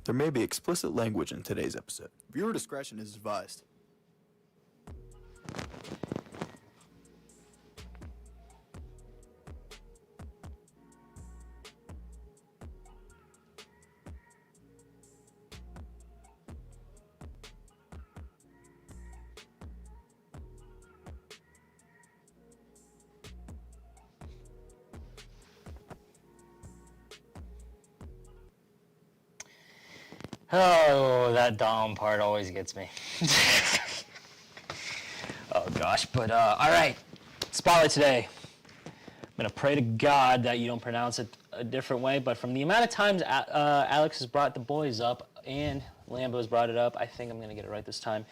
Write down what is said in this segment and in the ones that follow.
There may be explicit language in today's episode. Viewer discretion is advised. Oh, that Dom part always gets me. Oh gosh, but all right, spotlight today. I'm gonna pray to God that you don't pronounce it a different way, but from the amount of times Alex has brought the boys up and Lambo has brought it up, I think I'm gonna get it right this time.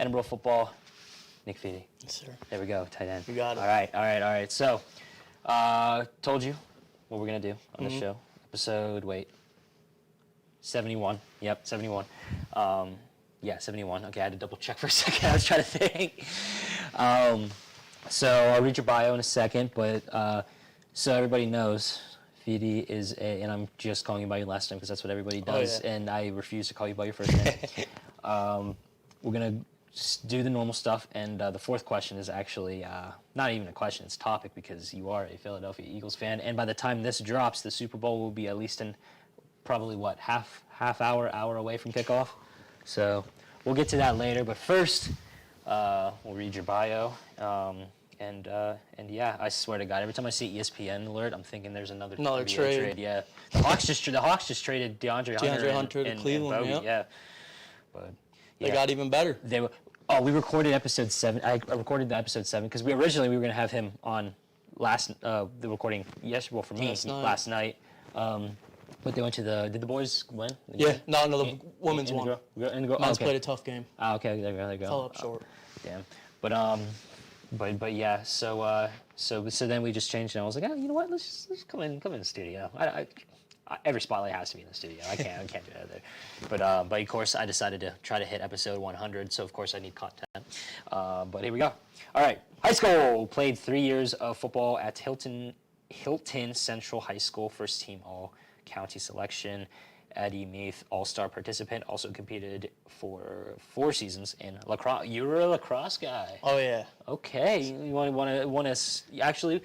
Edinboro football, Nick Fede. Yes, sir. There we go, tight end. We got it. All right. So, told you what we're gonna do on this show. Episode, 71. Yep, 71. 71. Okay, I had to double check for a second. I was trying to think. So I'll read your bio in a second, but so everybody knows, Fede is and I'm just calling you by your last name because that's what everybody does, and I refuse to call you by your first name. We're going to do the normal stuff, and the fourth question is actually not even a question, it's a topic because you are a Philadelphia Eagles fan, and by the time this drops, the Super Bowl will be at least in probably half hour away from kickoff. So we'll get to that later, but first we'll read your bio. And yeah, I swear to God, every time I see ESPN alert, I'm thinking there's another trade. Yeah, the Hawks just traded DeAndre Hunter to Cleveland. And yeah, but they got even better. They were. Oh, we recorded episode 7. I recorded the episode 7 because we were going to have him on the recording yesterday. Well, for me last night. But they went to did the boys win? The women's won. Men's played a tough game. Okay, there you go. Fell up short. Damn. But yeah, so then we just changed it. And I was like, you know what? Let's come in the studio. Every spotlight has to be in the studio. I can't do that there. But of course, I decided to try to hit episode 100. So of course, I need content. But here we go. All right, high school. Played 3 years of football at Hilton Central High School, first team all county selection, Eddie Meath all-star participant, also competed for 4 seasons in lacrosse. You were a lacrosse guy. Oh yeah. Okay, you want to actually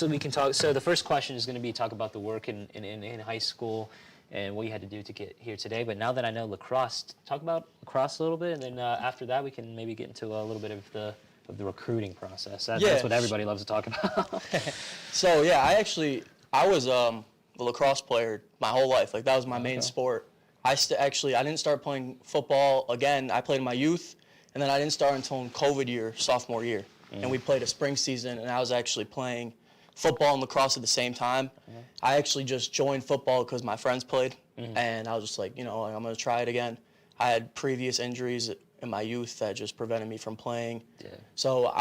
we can talk. So the first question is going to be talk about the work in high school and what you had to do to get here today. But now that I know lacrosse, talk about lacrosse a little bit, and then after that we can maybe get into a little bit of the recruiting process. That's what everybody loves to talk about. So yeah, I was a lacrosse player my whole life. Like that was my main sport. I didn't start playing football again. I played in my youth, and then I didn't start until COVID year, sophomore year. And we played a spring season, and I was actually playing football and lacrosse at the same time. I actually just joined football because my friends played, and I was just like, I'm going to try it again. I had previous injuries in my youth that just prevented me from playing. Yeah. So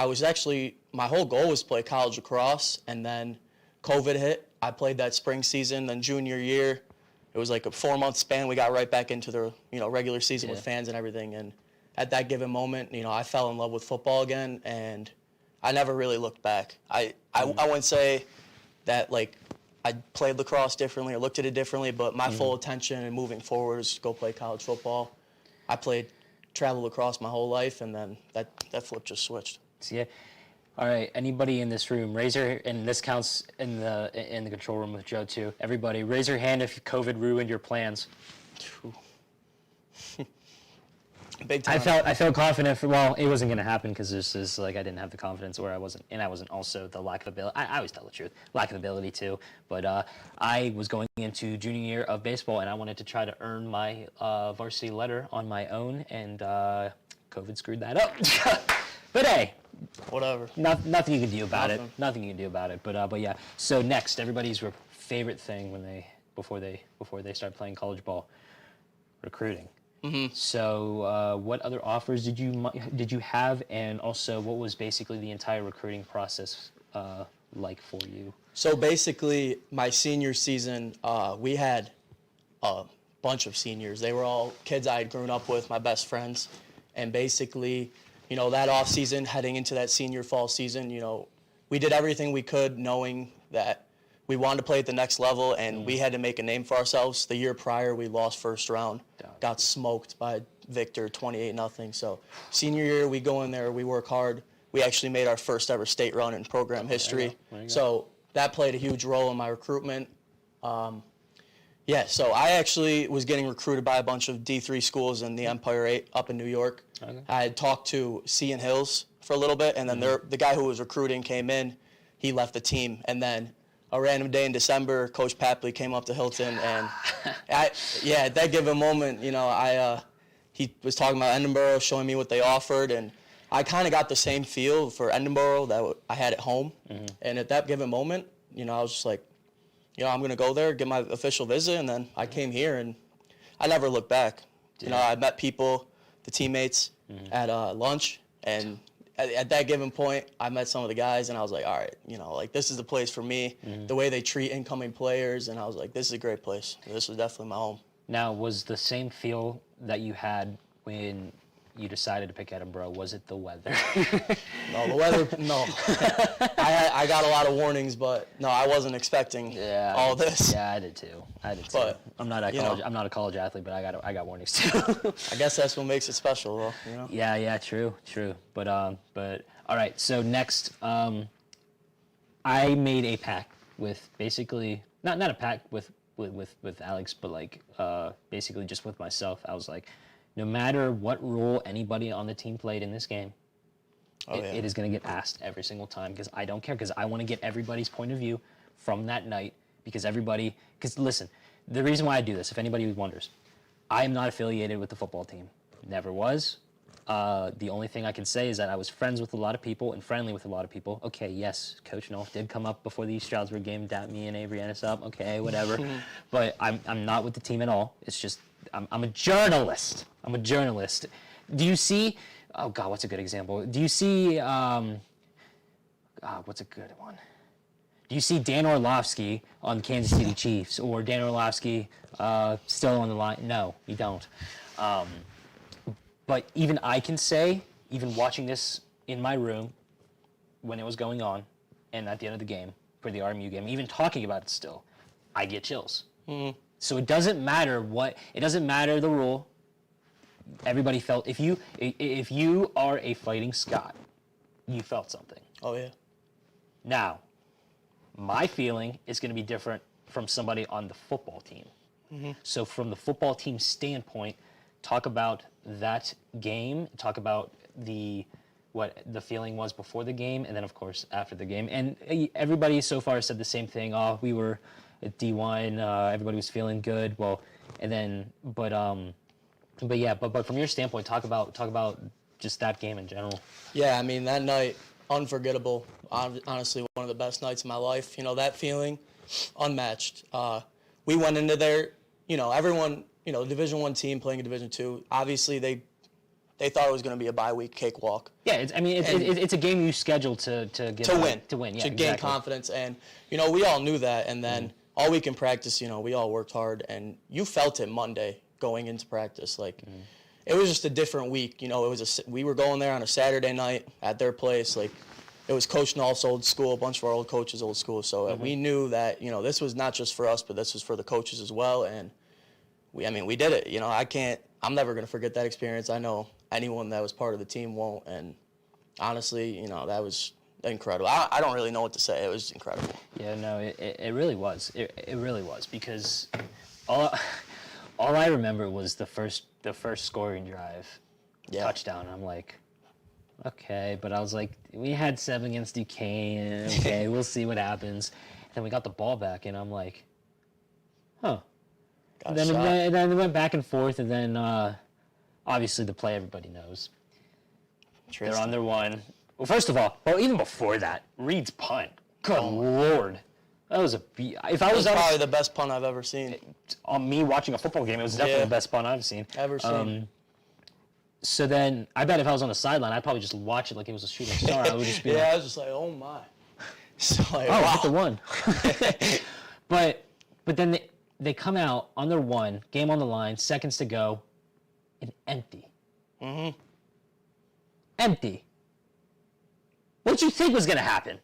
my whole goal was to play college lacrosse, and then COVID hit. I played that spring season, then junior year, it was like a 4-month span. We got right back into the regular season with fans and everything. And at that given moment, I fell in love with football again, and I never really looked back. I wouldn't say that I played lacrosse differently or looked at it differently, but my full attention and moving forward was to go play college football. I played travel lacrosse my whole life, and then that flip just switched. Yeah. All right, anybody in this room, and this counts in the control room with Joe too. Everybody, raise your hand if COVID ruined your plans. Big time. I felt confident it wasn't going to happen because this is I didn't have the confidence, or I wasn't also the lack of ability. I always tell the truth, lack of ability too. But I was going into junior year of baseball, and I wanted to try to earn my varsity letter on my own, and COVID screwed that up. But hey. Whatever. Nothing you can do about it. Nothing you can do about it. But yeah. So next, everybody's favorite thing before they start playing college ball, recruiting. Mm-hmm. So what other offers did you have, and also what was basically the entire recruiting process like for you? So basically, my senior season, we had a bunch of seniors. They were all kids I had grown up with, my best friends, and basically, that off season, heading into that senior fall season, we did everything we could, knowing that we wanted to play at the next level, and we had to make a name for ourselves. The year prior, we lost first round, got smoked by Victor, 28-0. So senior year, we go in there, we work hard. We actually made our first ever state run in program history. So that played a huge role in my recruitment. So I actually was getting recruited by a bunch of D3 schools in the Empire 8 up in New York. I had talked to Seton Hills for a little bit, and then the guy who was recruiting came in. He left the team, and then a random day in December, Coach Papley came up to Hilton, and at that given moment, he was talking about Edinboro, showing me what they offered, and I kind of got the same feel for Edinboro that I had at home. And at that given moment, I was just like, I'm going to go there, get my official visit, and then I came here, and I never looked back. I met people, the teammates, at lunch, and at that given point, I met some of the guys, and I was like, all right, this is the place for me. The way they treat incoming players, and I was like, this is a great place. This is definitely my home. Now, was the same feel that you had when you decided to pick Edinboro? Was it the weather? No, the weather, no. I got a lot of warnings, but no, I wasn't expecting all this. Yeah, I did too. But, I'm not a college athlete, but I got warnings too. I guess that's what makes it special, though. Yeah, true. But all right. So next, I made a pact with basically not a pact with Alex, but basically just with myself. I was like, no matter what role anybody on the team played in this game, it is going to get asked every single time, because I don't care, because I want to get everybody's point of view from that night, because listen, the reason why I do this, if anybody wonders, I am not affiliated with the football team. Never was. The only thing I can say is that I was friends with a lot of people and friendly with a lot of people. Okay, yes, Coach Nolf did come up before the Stroudsburg game, dap me and Avery Ennis up. Okay, whatever. But I'm not with the team at all. It's just I'm a journalist. Do you see? Oh God, what's a good example? Do you see? What's a good one? Do you see Dan Orlovsky on Kansas City Chiefs, or Dan Orlovsky still on the line? No, you don't. But even I can say, even watching this in my room when it was going on, and at the end of the game, for the RMU game, even talking about it still, I get chills. So it doesn't matter the rule. Everybody felt, if you are a Fighting Scot, you felt something. Oh, yeah. Now, my feeling is going to be different from somebody on the football team. So from the football team standpoint, talk about that game, talk about what the feeling was before the game, and then of course after the game. And everybody so far said the same thing. Oh, we were at D1, everybody was feeling good. Well, and then but from your standpoint, talk about just that game in general. Yeah, I mean, that night, unforgettable. Honestly, one of the best nights of my life. That feeling, unmatched. We went into there, everyone, Division I team playing a Division II. Obviously, they thought it was going to be a bye week cakewalk. Yeah, it's a game you scheduled to win. Yeah, to gain confidence, and we all knew that. And then all week in practice, we all worked hard, and you felt it Monday going into practice. It was just a different week. We were going there on a Saturday night at their place. It was Coach Nolf's old school, a bunch of our old coaches' old school. So we knew that this was not just for us, but this was for the coaches as well. And we did it. I'm never going to forget that experience. I know anyone that was part of the team won't. And honestly, that was incredible. I don't really know what to say. It was incredible. Yeah, no, it really was. It really was, because all I remember was the first scoring drive, touchdown. I'm like, okay, but I was like, we had 7 against Duquesne. Okay, we'll see what happens. And we got the ball back, and I'm like, huh. And then it went back and forth, and then obviously the play everybody knows. They're on their one. Well, first of all, even before that, Reed's punt. Good Lord. That was probably the best punt I've ever seen. On me watching a football game, it was definitely the best punt I've seen. Ever seen. So then, I bet if I was on the sideline, I'd probably just watch it like it was a shooting star. I would just be I was just like, oh my. So wow. Hit the one. But then they come out on their one, game on the line, seconds to go, and empty. Empty. What did you think was going to happen?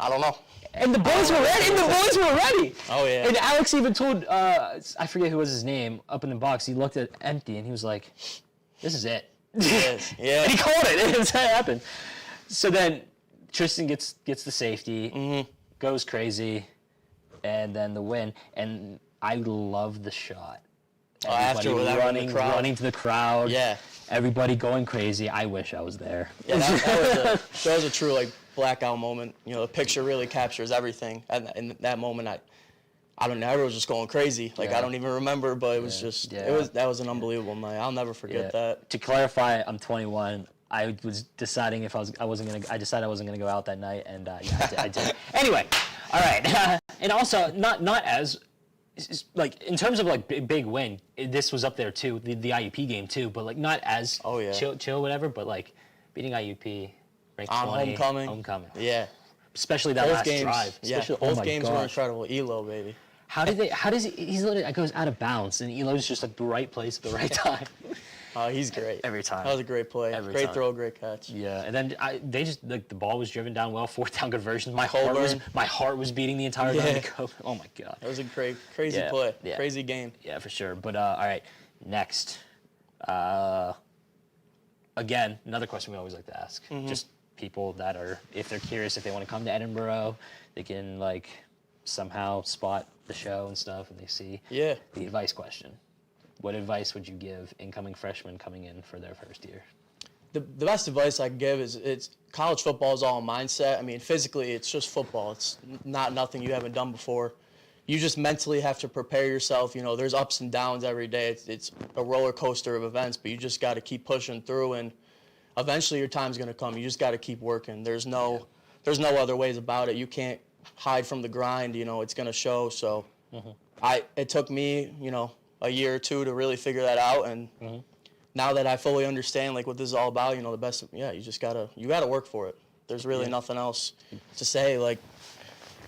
I don't know. And the boys were ready. Oh, yeah. And Alex even told, I forget who was his name, up in the box, he looked at empty and he was like, this is it. Yes. Yeah. And he called it. That's how it happened. So then Tristan gets the safety, goes crazy, and then the win. And I love the shot. Everybody running to the crowd. Yeah. Everybody going crazy. I wish I was there. Yeah, that was a true like blackout moment. You know, the picture really captures everything. And in that moment, I don't know, everyone was just going crazy. Like, I don't even remember, but it was just, that was an unbelievable night. I'll never forget that. To clarify, I'm 21. I was deciding if I decided I wasn't gonna go out that night, and I did. Anyway, all right. And also, not as, like, in terms of like big win, this was up there too, the IUP game too, but like not as chill whatever, but like beating IUP, ranked 20, homecoming. Yeah. Especially that last drive. Both games were incredible. Elo, baby. How does he's literally goes out of bounds, and Elo's just like the right place at the right time. Oh, he's great. Every time. That was a great play. Great throw, great catch. Yeah, and then they just, like, the ball was driven down well, 4th down conversions. My heart was beating the entire time. Oh my God. That was a crazy play. Yeah. Crazy game. Yeah, for sure. But all right, next. Again, another question we always like to ask. Just people that are, if they're curious, if they want to come to Edinboro, they can like somehow spot the show and stuff, and they see the advice question. What advice would you give incoming freshmen coming in for their first year? The best advice I can give is it's college football is all a mindset. I mean, physically, it's just football. It's nothing you haven't done before. You just mentally have to prepare yourself. You know, there's ups and downs every day. It's a roller coaster of events, but you just got to keep pushing through, and eventually your time's going to come. You just got to keep working. There's no other ways about it. You can't hide from the grind. You know, it's going to show. So it took me, you know, a year or two to really figure that out, and now that I fully understand like what this is all about, you know, you gotta work for it. There's really nothing else to say. Like,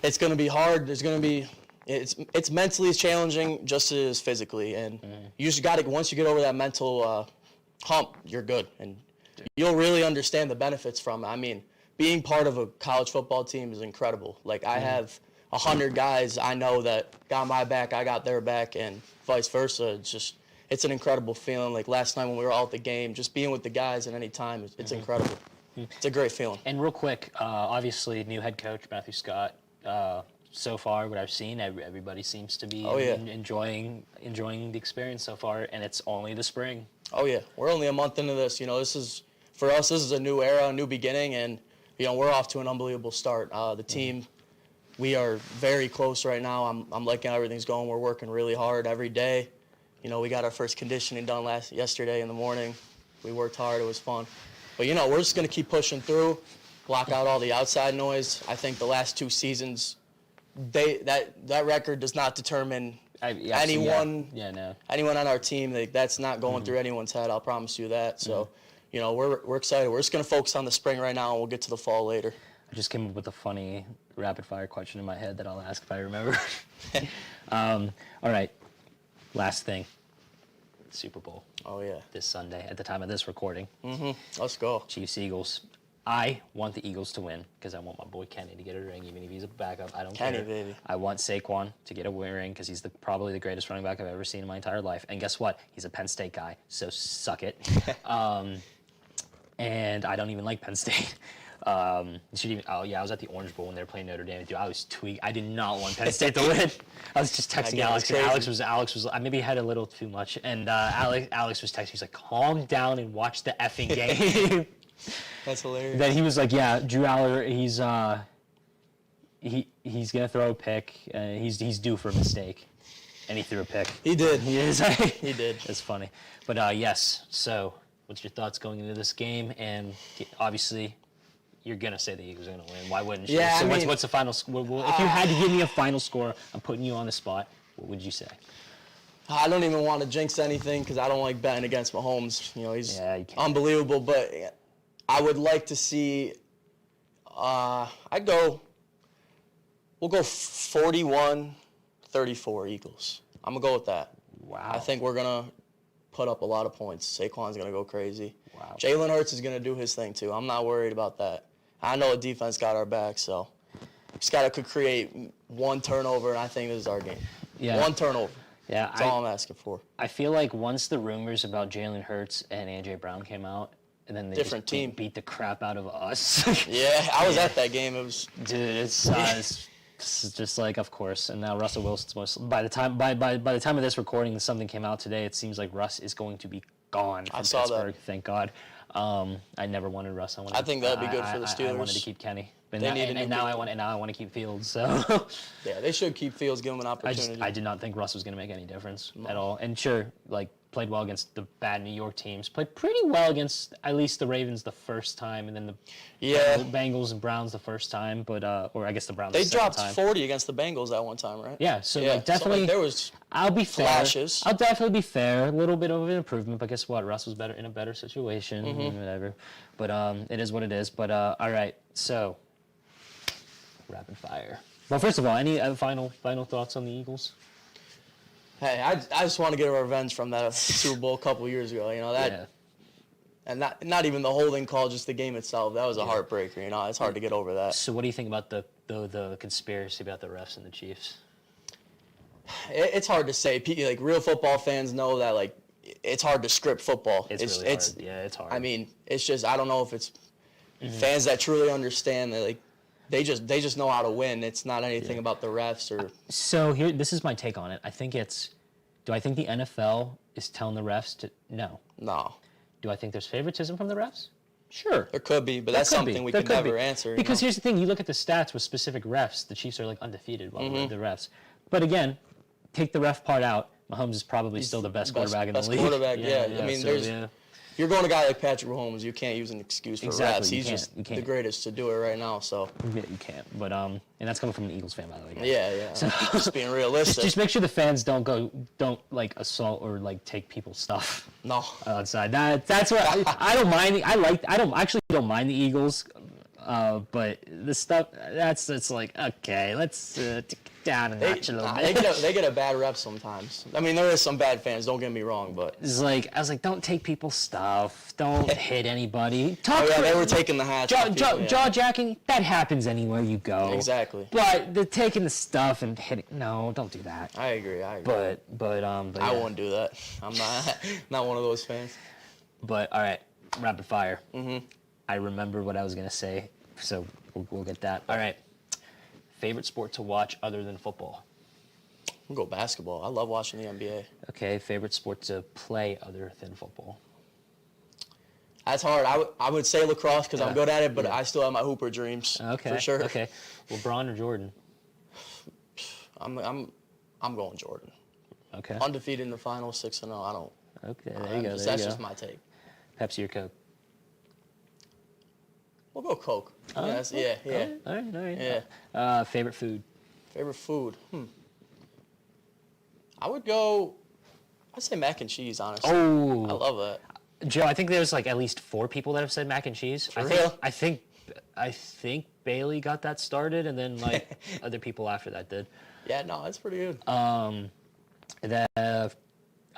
it's gonna be hard. It's mentally challenging just as it is physically, and you just gotta, once you get over that mental hump, you're good, and you'll really understand the benefits from it. I mean, being part of a college football team is incredible. Like, I have 100 guys I know that got my back, I got their back, and vice versa. It's an incredible feeling. Like last night when we were all at the game, just being with the guys at any time, it's incredible. It's a great feeling. And real quick, obviously new head coach Matthew Scott. So far, what I've seen, everybody seems to be enjoying the experience so far, and it's only the spring. Oh yeah, we're only a month into this. You know, for us, this is a new era, a new beginning, and you know, we're off to an unbelievable start. The team. We are very close right now. I'm liking how everything's going. We're working really hard every day. You know, we got our first conditioning done yesterday in the morning. We worked hard. It was fun. But, you know, we're just going to keep pushing through, block out all the outside noise. I think the last 2 seasons, that record does not determine anyone on our team. That's not going through anyone's head. I'll promise you that. So, you know, we're excited. We're just going to focus on the spring right now, and we'll get to the fall later. I just came up with a funny rapid-fire question in my head that I'll ask if I remember. All right, last thing. Super Bowl. Oh, yeah. This Sunday at the time of this recording. Let's go. Chiefs, Eagles. I want the Eagles to win because I want my boy Kenny to get a ring, even if he's a backup. I don't care. Kenny, baby. I want Saquon to get a ring because he's probably the greatest running back I've ever seen in my entire life. And guess what? He's a Penn State guy, so suck it. And I don't even like Penn State. I was at the Orange Bowl when they were playing Notre Dame. Dude, I was tweaked. I did not want Penn State to win. I was just texting Alex. Alex was maybe had a little too much, and Alex was texting. He's like, "Calm down and watch the effing game." That's hilarious. Then he was like, "Yeah, Drew Aller, he's gonna throw a pick. He's due for a mistake," and he threw a pick. He did. He did. It's funny, but yes. So, what's your thoughts going into this game? And obviously, you're going to say the Eagles are going to win. Why wouldn't you? Yeah, so what's the final score? If you had to give me a final score, I'm putting you on the spot, what would you say? I don't even want to jinx anything because I don't like betting against Mahomes. You know, he's unbelievable. But I would like to see, we'll go 41-34 Eagles. I'm going to go with that. Wow. I think we're going to put up a lot of points. Saquon's going to go crazy. Wow. Jalen Hurts is going to do his thing, too. I'm not worried about that. I know the defense got our back, so. could create one turnover, and I think this is our game. Yeah. One turnover. Yeah, That's all I'm asking for. I feel like once the rumors about Jalen Hurts and A.J. Brown came out, and then they Different just team. beat the crap out of us. Yeah, I was at that game. It was. Dude, it's just like, of course. And now Russell Wilson's by the time of this recording, something came out today. It seems like Russ is going to be gone from Pittsburgh. Thank God. I never wanted Russ. I think that'd be good for the Steelers. I wanted to keep Kenny. But now I want to keep Fields. So yeah, they should keep Fields, give him an opportunity. I did not think Russ was going to make any difference at all. And sure, like played well against the bad New York teams. Played pretty well against at least the Ravens the first time, and then the Bengals and Browns the first time. But or I guess the Browns. They the dropped time. 40 against the Bengals that one time, right? Yeah. So like definitely, so, like, there was. I'll be fair. Flashes. I'll definitely be fair. A little bit of an improvement, but guess what? Russ was in a better situation. Whatever. But it is what it is. But all right. So rapid fire. Well, first of all, any final thoughts on the Eagles? Hey, I just want to get a revenge from that Super Bowl a couple years ago. You know that. Yeah. And not even the holding call, just the game itself. That was a heartbreaker. You know, it's hard to get over that. So what do you think about the conspiracy about the refs and the Chiefs? It's hard to say. Like real football fans know that like it's hard to script football. It's really hard. Yeah, it's hard. I mean, it's just I don't know if it's fans that truly understand that like they just know how to win. It's not anything about the refs or. So this is my take on it. Do I think the NFL is telling the refs to no? No. Do I think there's favoritism from the refs? Sure. There could be, but that's something we can never answer. Because here's the thing: you look at the stats with specific refs. The Chiefs are like undefeated while the refs. But again, take the ref part out. Mahomes is probably still the best quarterback in the league. Quarterback, yeah. I mean, if you're going to a guy like Patrick Mahomes, you can't use an excuse for refs. He's just the greatest to do it right now. So yeah, you can't. But and that's coming from an Eagles fan, by the way. Guys. Yeah. So, just being realistic. Just make sure the fans don't like assault or like take people's stuff. No. Outside. That's what I don't mind. I don't mind the Eagles. But the stuff it's like okay, let's down a notch a little bit. They get a bad rep sometimes. I mean, there is some bad fans. Don't get me wrong, but it's like I was like, don't take people's stuff. Don't hit anybody. They were taking the hats. Jaw jacking. That happens anywhere you go. Exactly. But the taking the stuff and hitting. No, don't do that. I agree. But I wouldn't do that. I'm not one of those fans. But all right, rapid fire. I remember what I was gonna say, so we'll get that. All right. Favorite sport to watch other than football? We'll go basketball. I love watching the NBA. Okay. Favorite sport to play other than football? That's hard. I would say lacrosse because I'm good at it, but I still have my hooper dreams. Okay. For sure. Okay. LeBron or Jordan? I'm going Jordan. Okay. Undefeated in the finals, 6-0. I don't. Okay. There you go. That's just my take. Pepsi or Coke? We'll go Coke. Yeah. All right. Yeah. Favorite food? Favorite food? I'd say mac and cheese, honestly. Oh. I love that. Joe, I think there's like at least 4 people that have said mac and cheese. For real? I think Bailey got that started, and then like other people after that did. Yeah, no, that's pretty good. All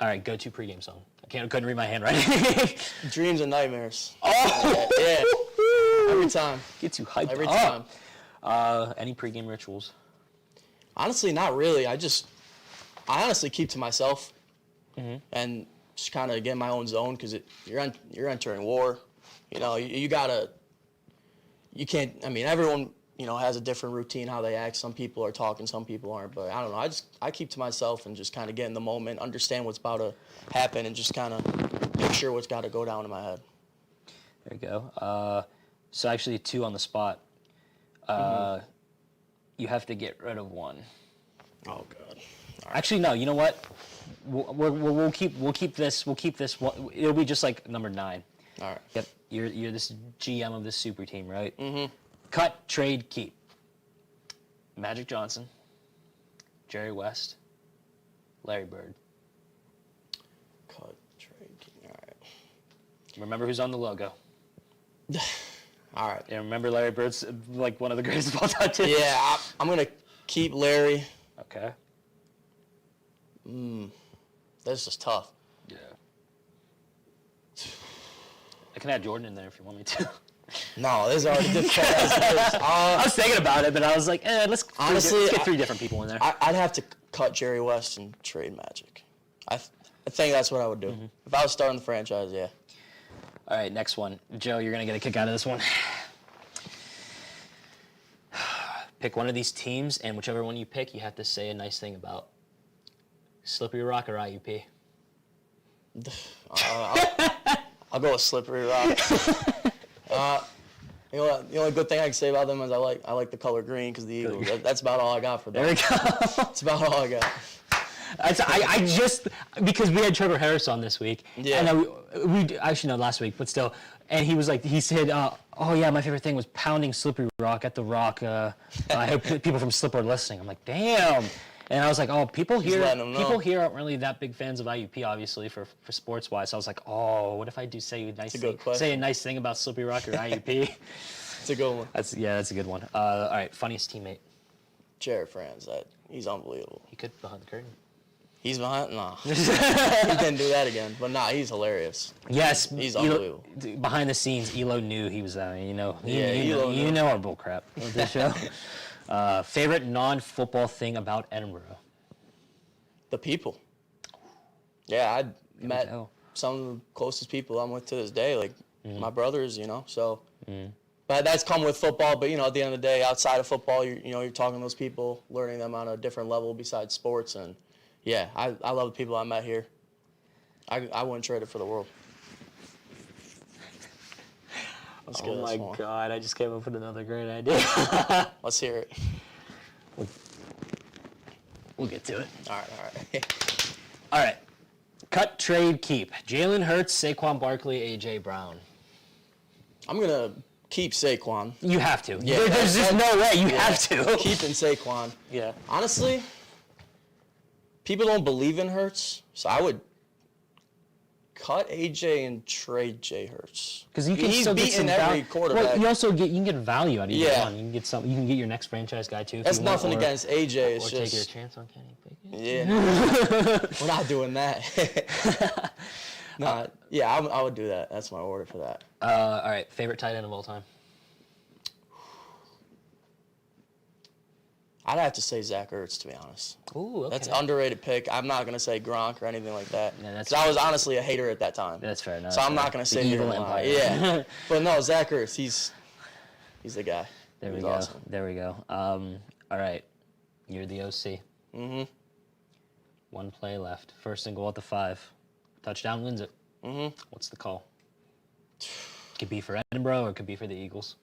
right, go-to pregame song. Couldn't read my handwriting. Dreams and nightmares. Oh. Yeah. Every time. Gets you hyped Every up. time. Any pregame rituals? Honestly, not really. I honestly keep to myself and just kind of get in my own zone because you're entering war. You know, you can't. I mean, everyone has a different routine how they act. Some people are talking, some people aren't. But I don't know. I keep to myself and just kind of get in the moment, understand what's about to happen, and just kind of picture what's got to go down in my head. There you go. So actually 2 on the spot. You have to get rid of one. Oh God. Right. Actually, no. You know what? We'll keep this. It'll be just like number 9. All right. Yep. You're this GM of this super team, right? Mm-hmm. Cut, trade, keep. Magic Johnson, Jerry West, Larry Bird. Cut, trade, keep. All right. Remember who's on the logo. All right. Yeah, remember Larry Bird's like one of the greatest of all time too. Yeah, I'm gonna keep Larry. Okay. That's just tough. Yeah. I can add Jordan in there if you want me to. No, this is already difficult as it is. I was thinking about it, but I was like, let's get 3 different people in there. I'd have to cut Jerry West and trade Magic. I think that's what I would do. Mm-hmm. If I was starting the franchise, yeah. All right, next one. Joe, you're going to get a kick out of this one. Pick one of these teams, and whichever one you pick, you have to say a nice thing about. Slippery Rock or IUP? I'll go with Slippery Rock. You know what? The only good thing I can say about them is I like the color green because the Eagles. That's about all I got for them. There we go. That's about all I got. I just, because we had Trevor Harris on this week, Yeah. and we actually, no, last week, but still, and he was like, he said, oh yeah, my favorite thing was pounding Slippery Rock at the Rock. I hope people from Slip are listening. I'm like, damn. And I was like, oh, people here aren't really that big fans of IUP, obviously, for sports wise. So I was like, oh, what if I do say a nice thing about Slippery Rock or IUP? It's a good one. That's a good one. All right, funniest teammate. Jared Franz, he's unbelievable. He could behind the curtain. He's behind? Nah. He didn't do that again. But nah, he's hilarious. Yes. He's unbelievable. Behind the scenes, Elo knew he was you know our bull crap with this show. Favorite non-football thing about Edinboro? The people. Yeah, I met some of the closest people I'm with to this day, like my brothers, you know. So, but that's come with football. But you know, at the end of the day, outside of football, you're talking to those people, learning them on a different level besides sports, and yeah, I love the people I met here. I wouldn't trade it for the world. Oh my God! I just came up with another great idea. Let's hear it. We'll get to it. All right. All right. Cut, trade, keep. Jalen Hurts, Saquon Barkley, A.J. Brown. I'm gonna keep Saquon. You have to. Yeah, there's just no way. You have to. Keeping Saquon. Yeah. Honestly, people don't believe in Hurts, so I would cut AJ and trade Jay Hurts. Because you can He's still get beating some every quarterback. Well, you also you can get value out of either Yeah. one. You can get some. You can get your next franchise guy too. That's nothing against AJ. It's or just take your chance on Kenny Pickett. Yeah. We're not doing that. Yeah, I would do that. That's my order for that. All right, favorite tight end of all time. I'd have to say Zach Ertz, to be honest. Ooh, okay. That's an underrated pick. I'm not gonna say Gronk or anything like that. Yeah, that's 'cause I was honestly a hater at that time. That's fair enough. So I'm not gonna The say evil here and lie. empire. Yeah, but no, Zach Ertz, he's the guy. There we He's go. awesome. There we go. All right, you're the OC. Mm-hmm. One play left. First and goal at the 5. Touchdown wins it. Mm-hmm. What's the call? Could be for Edinboro or it could be for the Eagles.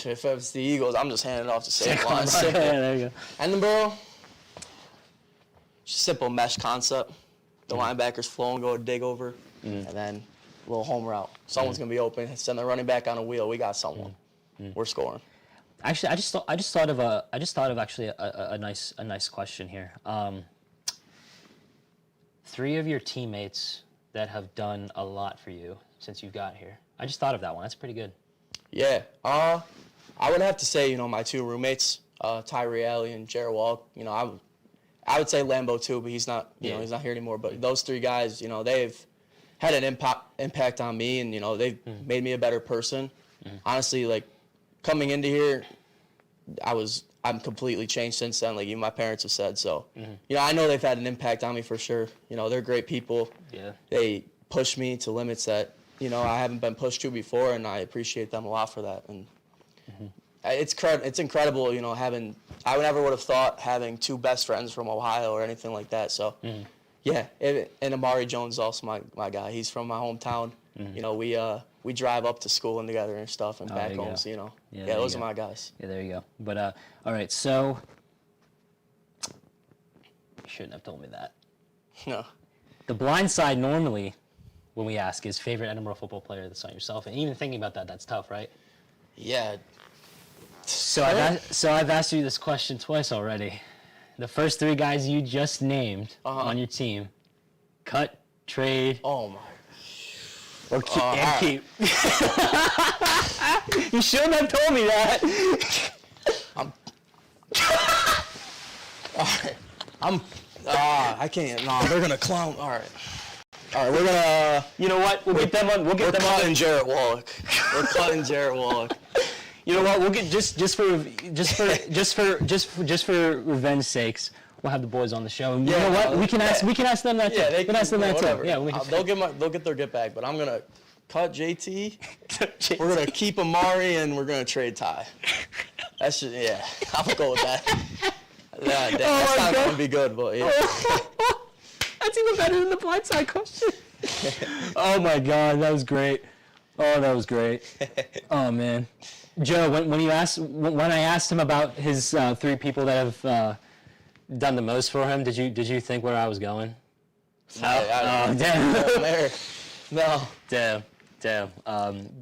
If it's the Eagles, I'm just handing it off to Saquon. Yeah, Simple. there you go. Edinboro, just simple mesh concept. The linebackers flow and go a dig over, and then a little home route. Someone's gonna be open. Send the running back on a wheel. We got someone. We're scoring. Actually, I just thought of actually a nice question here. 3 of your teammates that have done a lot for you since you got here. I just thought of that one. That's pretty good. Yeah. I would have to say, my 2 roommates, Tyree Alley and Jared Wall. I would say Lambo too, but he's not. He's not here anymore. But those 3 guys, they've had an impact on me, and they've made me a better person. Honestly, like coming into here, I'm completely changed since then. Like even my parents have said so. I know they've had an impact on me for sure. They're great people. Yeah. They push me to limits that I haven't been pushed to before, and I appreciate them a lot for that. And it's incredible, I never would have thought having 2 best friends from Ohio or anything like that. So, yeah, and Amari Jones is also my guy. He's from my hometown. We drive up to school and together and stuff and back home. So, those are my guys. Yeah, there you go. But all right, so you shouldn't have told me that. No. The blind side normally, when we ask, is favorite Edinboro football player that's not yourself, and even thinking about that's tough, right? Yeah. So I've asked you this question twice already. The first 3 guys you just named on your team, cut, trade, Oh my. or keep. You shouldn't have told me that. I can't. No, they're gonna clown. All right, we're gonna. You know what? We'll get them on. We're cutting Jarrett Wallach. We're cutting Jarrett Wallach. You know what? We'll get just for revenge sakes. We'll have the boys on the show. You know what? We can ask them that too. Yeah, they can ask them that whatever. too. Yeah, they'll get their get back, but I'm gonna cut JT. We're gonna keep Amari, and we're gonna trade Ty. That's just, yeah. I'm gonna go with that. Yeah, that's not gonna be good, but yeah. That's even better than the blindside question. Oh my God, that was great. Oh, that was great. Oh man, Joe, when I asked him about his 3 people that have done the most for him, did you think where I was going? No. Damn. No. Damn.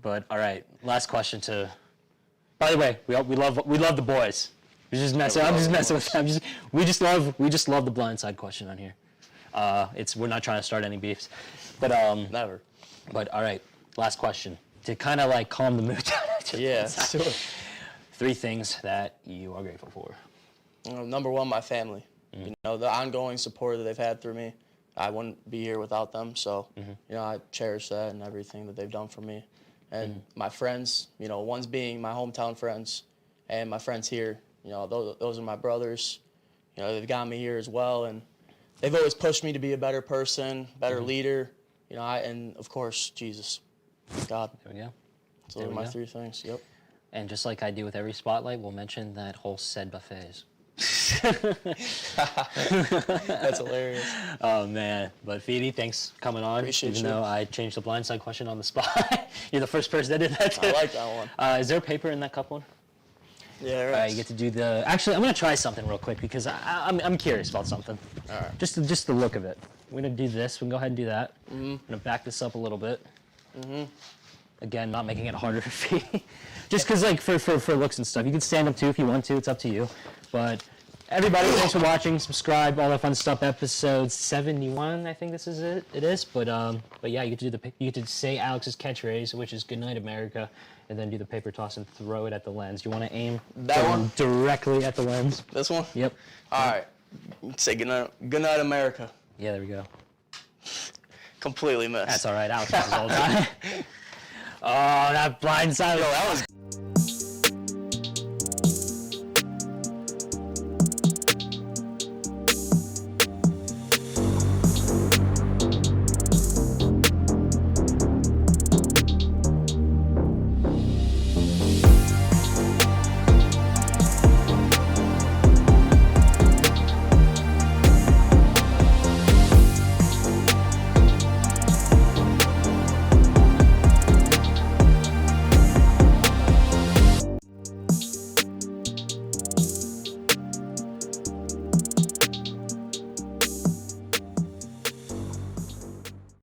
But all right, last question to. By the way, we love the boys. I'm just messing with them. We just love the blindside question on here. We're not trying to start any beefs, but Never. But all right, last question to kind of like calm the mood down. Yeah. Sure. 3 things that you are grateful for. Number 1, my family. You know, the ongoing support that they've had through me. I wouldn't be here without them. So, you know, I cherish that and everything that they've done for me. And my friends, you know, one's being my hometown friends, and my friends here. You know, those are my brothers. You know, they've got me here as well, and they've always pushed me to be a better person, better leader. You know, and of course, Jesus, God. There we go. Those are my 3 things. Yep. And just like I do with every spotlight, we'll mention that whole said buffets. That's hilarious. Oh man, but Fede, thanks for coming on. Appreciate Even you. though I changed the blindside question on the spot, you're the first person that did that too. I like that one. Is there paper in that cup one? Yeah, right. You get to do the. Actually, I'm gonna try something real quick because I'm curious about something. All right. Just the look of it. We're gonna do this. We can go ahead and do that. I'm gonna back this up a little bit. Again, not making it harder for Fede. Just because, like, for looks and stuff. You can stand up too if you want to. It's up to you. But everybody, thanks for watching. Subscribe, all that fun stuff. Episode 71, I think this is it. It is. But yeah, you get to say Alex's catchphrase, which is "Good night, America," and then do the paper toss and throw it at the lens. You want to aim That one? directly at the lens. This one? Yep. All right. Say good night, America. Yeah, there we go. Completely missed. That's all right. Alex misses all the time. Oh, that blindside. Yo, that was